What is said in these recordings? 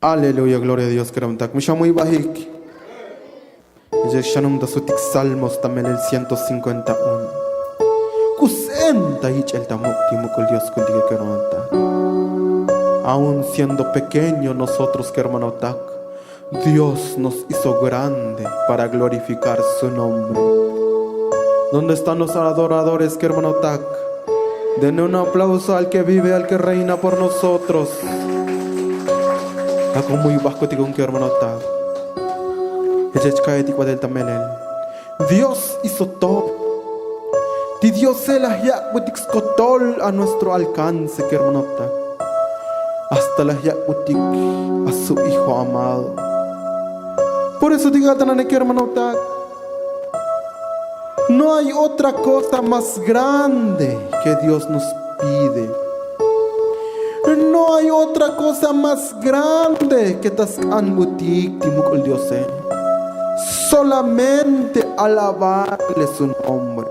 Aleluya, gloria a Dios, keramtak. Me llamo Ibahik. Shanum da sutik Salmos también el 151. Kusenta hich el tamukti mukul Dios kundige keramtak. Aún siendo pequeño nosotros keramtak, Dios nos hizo grande para glorificar su nombre. ¿Dónde están los adoradores keramtak? Den un aplauso al que vive, al que reina por nosotros. Ako muy bajo tigong que hermano ta. Dios hizo todo. Di Dios se la yakbutik skotol a nuestro alcance que hermano ta. Hasta la yakbutik a su hijo amado. Por eso diga tanane que hermano ta. No hay otra cosa más grande que Dios nos pide. No hay otra cosa más grande que tas anbutik timukul Dios. Solamente alabarle su nombre,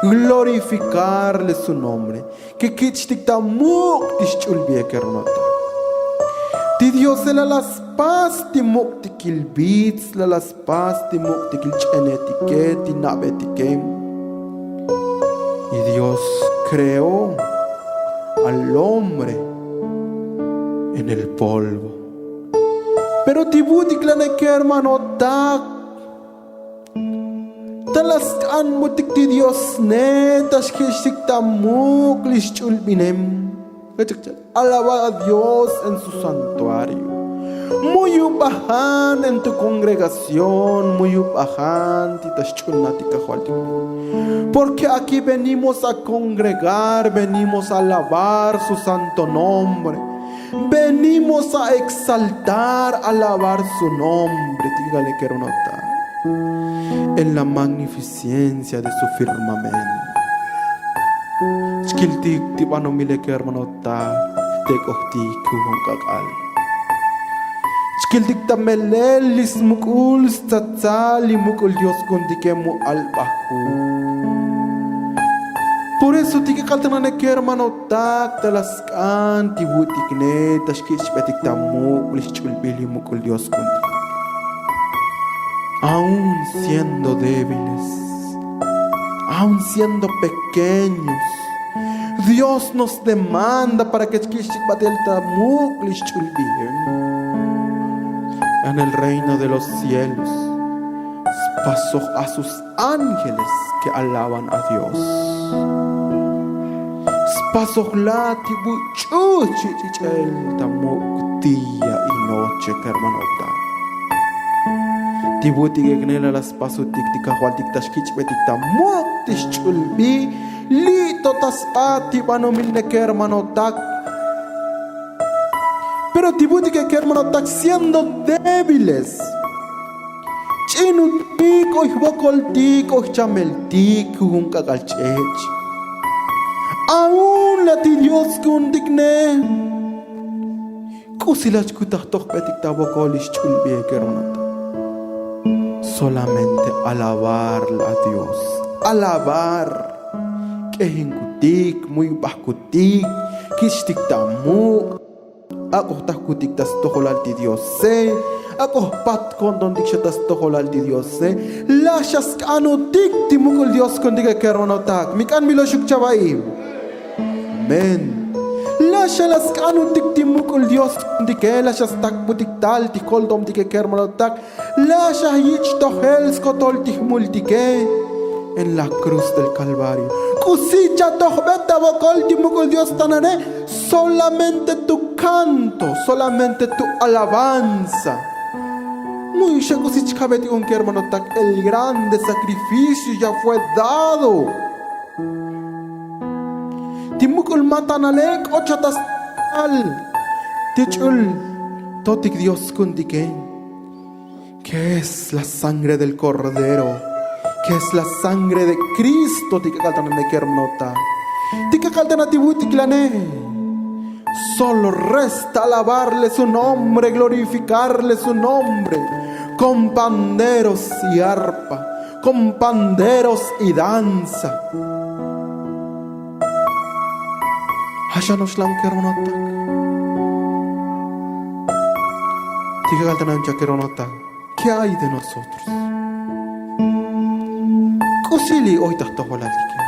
glorificarle su nombre. Que kichtik tamuk tischulbie kernota. Ti Dios la las paz timuk tikil bits, la las paz timuk tikil chenetike, nabetike. Y Dios creó al hombre en el polvo. Pero tibutik la ne que hermano tak talas an mutik ti Dios ne tashkishtik tamuk lischulbinem. Alaba a Dios en su santuario. Muy upahan en tu congregación, muy upahan titashchulnatika hualtik. Porque aquí venimos a congregar, venimos a alabar su santo nombre. Venimos a exaltar, alabar su nombre. Dígale que nota en la magnificencia de su firmamento. Skiltik tibano mile que hermanota te kohti kuhongkakal. Skiltik tamelelis mukul statzali mukul Dios kundikemu albahu. Por eso tika kaltanane que hermano tak talas kan tibutik ne tashkish betik tamu lichulbili mukul Dios kundi. Aún siendo débiles, aún siendo pequeños, Dios nos demanda para que tashkish batel tamu lichulbili. En el reino de los cielos pasó a sus ángeles que alaban a Dios. Pasok lati buchu chichichel tamuk día y noche hermanota. Tibuti gegnela las paso tiktika hualtik tashkich betik tamuk tischulbi lito tasati banomilne que hermanotak. Pero tibuti que hermanotak siendo débiles. Chinutik o bokoltik o chameltik hunka galchech. Aún la ti Dios kundigne kusilach kutahtok betik tabokolish chulbie kernata. Solamente alabar a Dios, alabar que hinkutik muy bakutik kishtik tamuk ako takutik tas toholal ti Dios ako pat kondon dik shatas toholal ti Dios lashas anutik timukul Dios kundiga kernotak mikan miloshuk chabaim. Amen. Lasha las kanu tik timukul Dios dike lasha stak butik tal tikol dom dike kermanotak lasha yich tohel skotol tik multike en la cruz del Calvario. Kusicha tohbeta bokol timukul Dios tanane solamente tu canto, solamente tu alabanza. Muy shakusich kabeti un kermanotak el grande sacrificio ya fue dado. Timukul matanalek ochatas al tichul totik Dios kundike, que es la sangre del Cordero, que es la sangre de Cristo tika kaltanane kernota tika kaltana tibutikilane. Solo resta alabarle su nombre, glorificarle su nombre con panderos y arpa, con panderos y danza. Hashanos lang kermonotak. ¿Qué hay de nosotros? Kusili hoy tajtojolaltiki.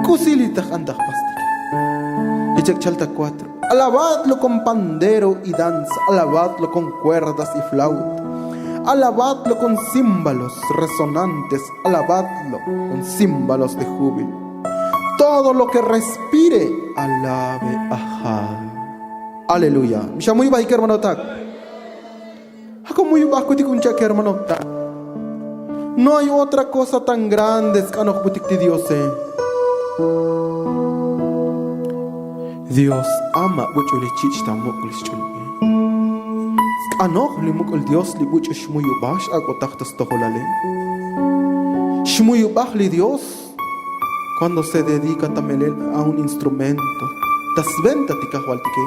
Kusili tajantaj pastiki. Echak chalta 4. Alabadlo con pandero y danza. Alabadlo con cuerdas y flauta. Alabadlo con címbalos resonantes. Alabadlo con címbalos de júbilo. Todo lo que respire, alabe ajá. Aleluya. Mishamuy bahi hermano tak. Hakomuy bahi kuncha hermano tak. No hay otra cosa tan grande que anoch butik de Dios. Dios ama buchuli chichta muklis chulbi. Anoch li mukul Dios li buch shmuyu bash agotaktas toholale. Shmuyu bach li Dios cuando se dedica a un instrumento. Das venta tikahwaltike.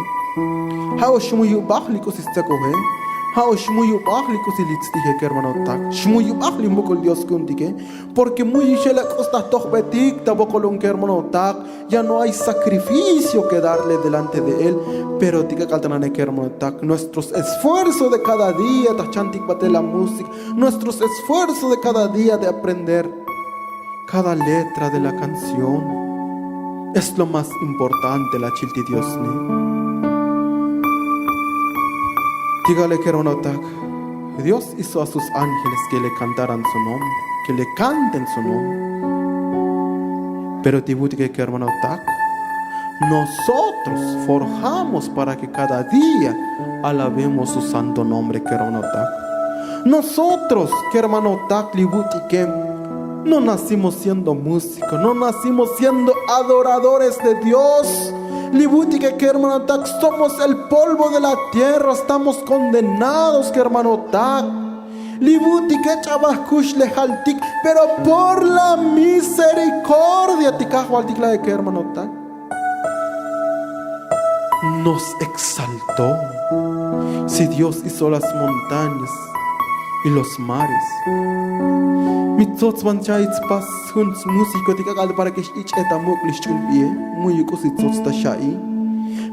Hao shmuyu bach li kosistakohe. Hao shmuyu bach li kosilitztije hermano tak. Shmuyu bach li mukul Dios kuntike. Porque muy shela costa tohbetik tabokolun hermano tak. Ya no hay sacrificio que darle delante de él. Pero tika kaltanane hermano tak. Nuestros esfuerzos de cada día tachantik bate la música. Nuestros esfuerzos de cada día de aprender cada letra de la canción es lo más importante, la chilti Dios ni. Dígale que Dios hizo a sus ángeles que le cantaran su nombre, que le canten su nombre. Pero tibutique que hermano tak, nosotros forjamos para que cada día alabemos su santo nombre, que hermano tak. Nosotros, que hermano tak, libutique, no nacimos siendo músicos, no nacimos siendo adoradores de Dios. Libuti que hermano tak, somos el polvo de la tierra, estamos condenados, que hermano tak. Libuti que chabaskush lejaltik, pero por la misericordia tikahwaltik la de que hermano tak nos exaltó. Si Dios hizo las montañas y los mares, mitzots manchaits pas huns músico tikakal para que ich etamuklish chulbie muy cositzots tashai.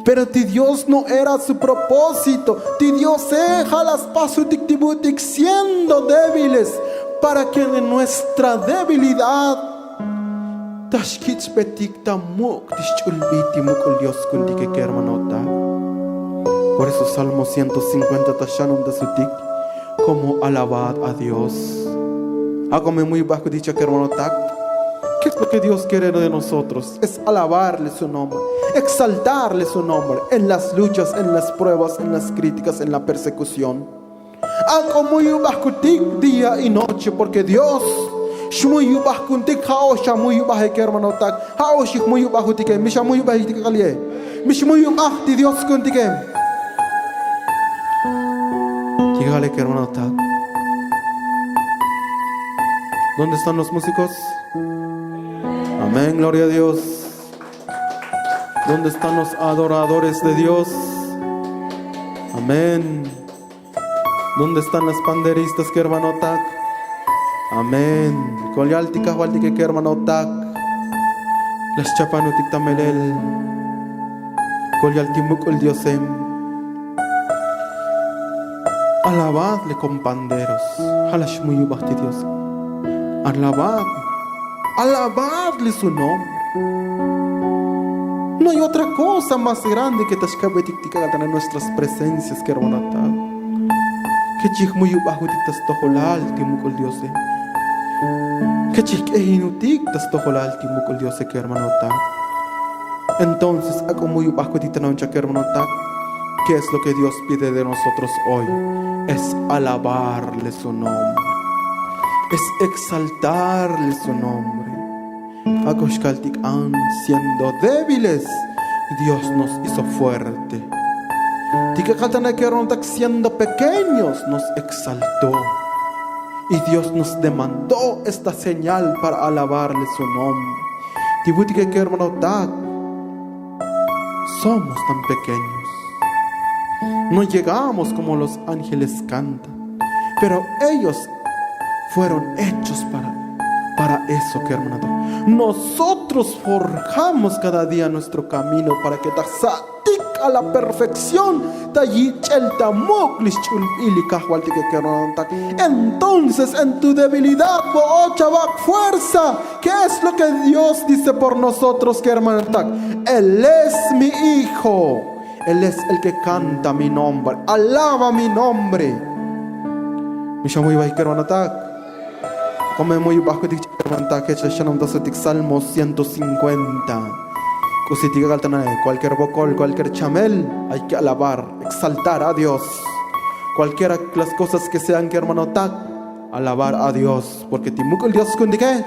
Pero ti Dios no era su propósito. Ti Dios deja las pasutiktibutik siendo débiles para que de nuestra debilidad tashkich petik tamuk tishulbiti mukul Dios kuntike que hermanota. Por eso Salmo 150 tashanum de sutik como alabad a Dios. Hágame muy bajo dicha que hermano tak. ¿Qué es lo que Dios quiere de nosotros? Es alabarle su nombre, exaltarle su nombre en las luchas, en las pruebas, en las críticas, en la persecución. Hago muy bajo día y noche, porque Dios muy bajo tik haosha muy bajo que hermano tak haoshi muy bajo tik misha muy bajo tik kalie mish muy bajo Dios kuntique. Dígale que hermano tak. ¿Dónde están los músicos? Amén, gloria a Dios. ¿Dónde están los adoradores de Dios? Amén. ¿Dónde están las panderistas que hermano tak? Amén. Kolyaltika waltike que hermano tak. Las chapanutik tamelel. Kolyaltimuk el diosem. Alabadle con panderos. Halash muy basti Dios. Alabadle su nombre. No hay otra cosa más grande que tashkabetiktikatan en nuestras presencias que hermanata. Que chik muy bajo dictas tojolal timukul Diose. Que chik ehinutik tas tojolal timukul Diose que hermanota. Entonces, ako muy bajo dictanoncha que hermanota. ¿Qué es lo que Dios pide de nosotros hoy? Es alabarle su nombre. Es exaltarle su nombre. Akoshkaltik an, siendo débiles, Dios nos hizo fuerte. Tikakaltanakerontak, siendo pequeños, nos exaltó. Y Dios nos demandó esta señal para alabarle su nombre. Tibutikekermonotak, somos tan pequeños. No llegamos como los ángeles cantan, pero ellos fueron hechos para eso, que hermano. Nosotros forjamos cada día nuestro camino para que a la perfección. Entonces en tu debilidad fuerza. ¿Qué es lo que Dios dice por nosotros, que hermano? Él es mi hijo. Él es el que canta mi nombre, alaba mi nombre. Mi llamo Ibai Kermanatak. Como muy bajo de Kermanatak, que es Salmo 150. Cualquier bocol, cualquier chamel, hay que alabar, exaltar a Dios. Cualquiera las cosas que sean, que hermano tak, alabar a Dios, porque Timukul Dios kundique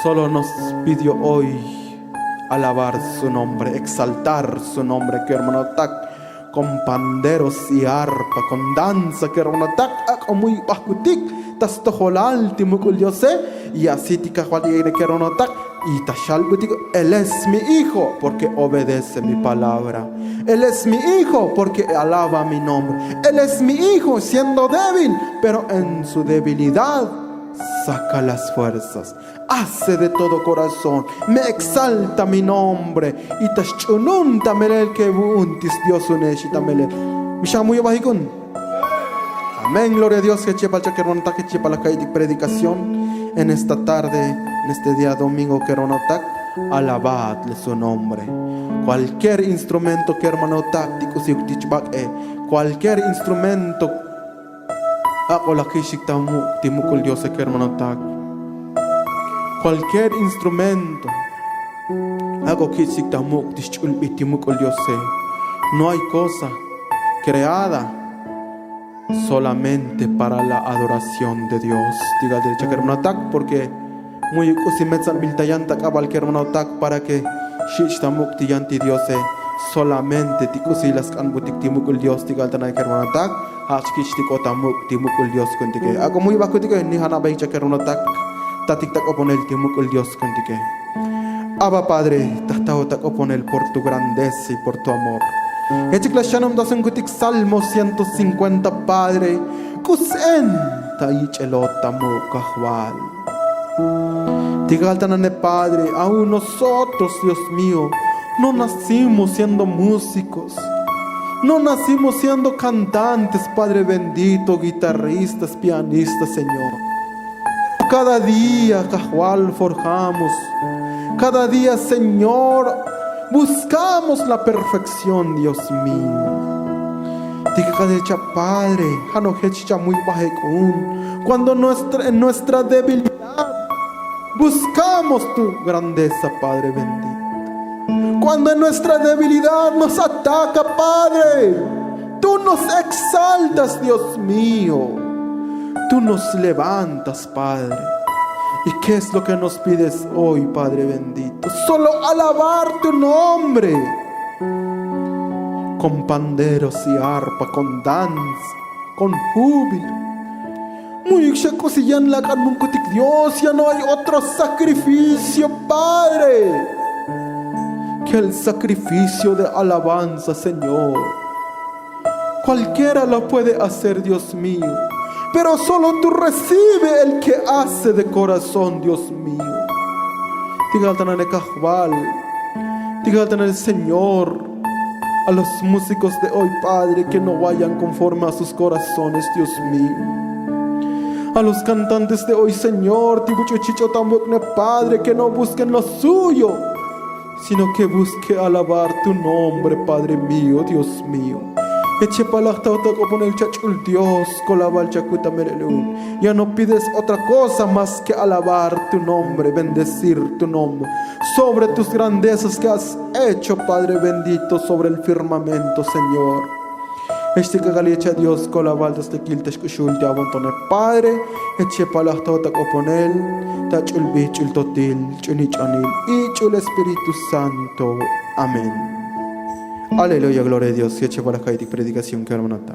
solo nos pidió hoy alabar su nombre, exaltar su nombre, que hermano tak, con panderos y arpa, con danza, que hermano tak, muy bajutik, tas tojolal Timukul Dios, y así tika que hermano tak. Y tashal, Él es mi hijo porque obedece mi palabra. Él es mi hijo porque alaba mi nombre. Él es mi hijo siendo débil, pero en su debilidad saca las fuerzas. Hace de todo corazón, me exalta mi nombre. Y tashunun tamele que buntis Dios uneshitamele. Mishamuyo bajikun. Amén, gloria a Dios. Que chepa el chaquerón, que chepa la calle de predicación. En esta tarde, en este día domingo, que hermano tak, alabadle su nombre. Cualquier instrumento que hermano tak, cualquier instrumento, que hermano tak, cualquier instrumento, no hay cosa creada solamente para la adoración de Dios. Diga derecha que hermano tak, porque muy usimetsan biltayanta cabal que hermano tak, para que shishtamuk tiyanti Dios solamente tikusi las kanbutik timukul Dios. Diga altana que hermano tak hachkish tikotamuk timukul Dios kuntike. Ako muy bakutike ni hana baicha que hermano tak tatik tak oponel timukul Dios kuntike. Abba Padre, tatao tak oponel por tu grandeza y por tu amor. Echiklashanam dasen kutik Salmo 150, Padre, kusen taichelota mukahwal. Tigaltanane, Padre, aún nosotros, Dios mío, no nacimos siendo músicos, no nacimos siendo cantantes, Padre bendito, guitarristas, pianistas, Señor. Cada día, Cajual, forjamos, cada día, Señor, buscamos la perfección, Dios mío. Diga Padre, cuando en nuestra debilidad buscamos tu grandeza, Padre bendito. Cuando en nuestra debilidad nos ataca, Padre, tú nos exaltas, Dios mío. Tú nos levantas, Padre. ¿Y qué es lo que nos pides hoy, Padre bendito? Solo alabar tu nombre. Con panderos y arpa, con danza, con júbilo. Muy cosillan la carmuncutic Dios, ya no hay otro sacrificio, Padre, que el sacrificio de alabanza, Señor. Cualquiera lo puede hacer, Dios mío, pero solo tú recibe el que hace de corazón, Dios mío. Dígale en el Cajbal, dígale en el Señor, a los músicos de hoy, Padre, que no vayan conforme a sus corazones, Dios mío. A los cantantes de hoy, Señor, Tibuchuchicho Tambokne, Padre, que no busquen lo suyo, sino que busque alabar tu nombre, Padre mío, Dios mío. Eche palakta con el chachul Dios, colabal chacuta merelun. Ya no pides otra cosa más que alabar tu nombre, bendecir tu nombre, sobre tus grandezas que has hecho, Padre bendito, sobre el firmamento, Señor. Este que galecha Dios, colabal desde quiltes kushul te abontone, Padre, eche palakta con él, tachul bichul totil, chunichonil, y chul Espíritu Santo. Amén. Aleluya, gloria a Dios. Y eche para la predicación que hermano está.